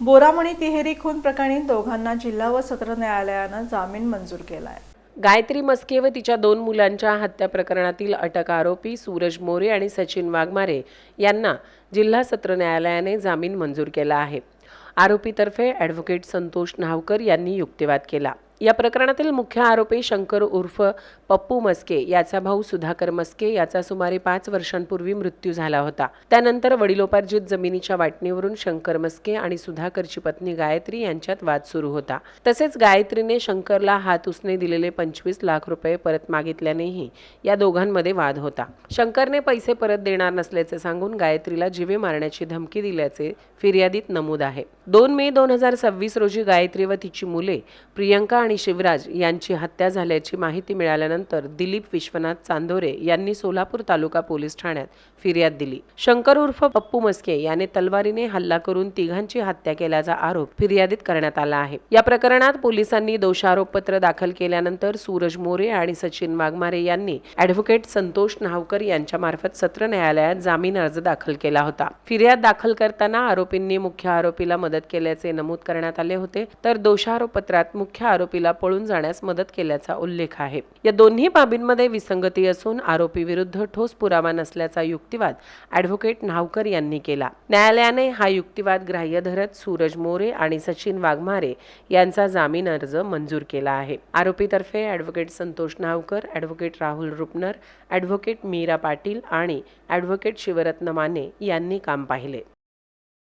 बोरामणी तिहेरी खून प्रकरणी दोघांना जिल्हा व सत्र न्यायालयानं जामीन मंजूर केलाय। गायत्री मस्के व तिच्या 2 मुलांच्या हत्या प्रकरणातील अटक आरोपी सूरज मोरे आणि सचिन वाघमारे यांना जिल्हा सत्र न्यायालयाने जामीन मंजूर केला आहे। आरोपीतर्फे ॲडव्होकेट संतोष न्हावकर यांनी युक्तिवाद केला। या प्रकरणातील मुख्य आरोपी शंकर उर्फ पप्पू मस्के याचा भाऊ सुधाकर मस्के याचा सुमारे 5 वर्षांपूर्वी मृत्यू झाला होता। त्यानंतर वडिलोपार्जित जमिनीच्या वाटणीवरून शंकर मस्के आणि सुधाकरची पत्नी गायत्री यांच्यात वाद सुरू होता। तसेच गायत्रीने शंकरला हात उसने दिलेले 25 लाख रुपये परत मागितल्यानेही या दोघांमध्ये वाद होता। शंकरने पैसे परत देणार नसल्याचे सांगून गायत्रीला जीवे मारण्याची धमकी दिल्याचे फिर्यादीत नमूद आहे। 2 मे 2026 रोजी गायत्री व तिची मुले प्रियंका आणि शिवराज यांची हत्या झाल्याची माहिती मिळाल्यानंतर दिलीप विश्वनाथ चांदोरे यांनी सोलापूर तालुका पोलीस ठाण्यात फिर्याद दिली। शंकर उर्फ पप्पू मस्के याने तलवारीने हल्ला करून तिघांची हत्या केल्याचा आरोप फिर्यादीत करण्यात आला आहे। या प्रकरणात पोलिसांनी दोषारोपपत्र दाखल केल्यानंतर सूरज मोरे आणि सचिन वाघमारे यांनी ॲडव्होकेट संतोष न्हावकर यांच्यामार्फत सत्र न्यायालयात जामीन अर्ज दाखल केला होता। फिर्याद दाखल करताना आरोपींनी मुख्य आरोपीला मदत केल्याचे नमूद करण्यात आले होते, तर दोषारोपपत्रात मुख्य आरोपीला पळून जाण्यास मदत केल्याचा उल्लेख आहे। या दोन्ही बाबींमध्ये विसंगती असून आरोपी विरुद्ध ठोस पुरावा नसल्याचा युक्तिवाद ॲडव्होकेट न्हावकर यांनी केला। न्यायालयाने हा युक्तिवाद ग्राह्य धरत सूरज मोरे आणि सचिन वाघमारे यांचा जामीन अर्ज मंजूर केला आहे। आरोपीतर्फे advocate Santosh Nhavkar, advocate Rahul Rupnar, advocate Meera Patil आणि ॲडव्होकेट शिवरत्न माने यांनी काम पाहिले।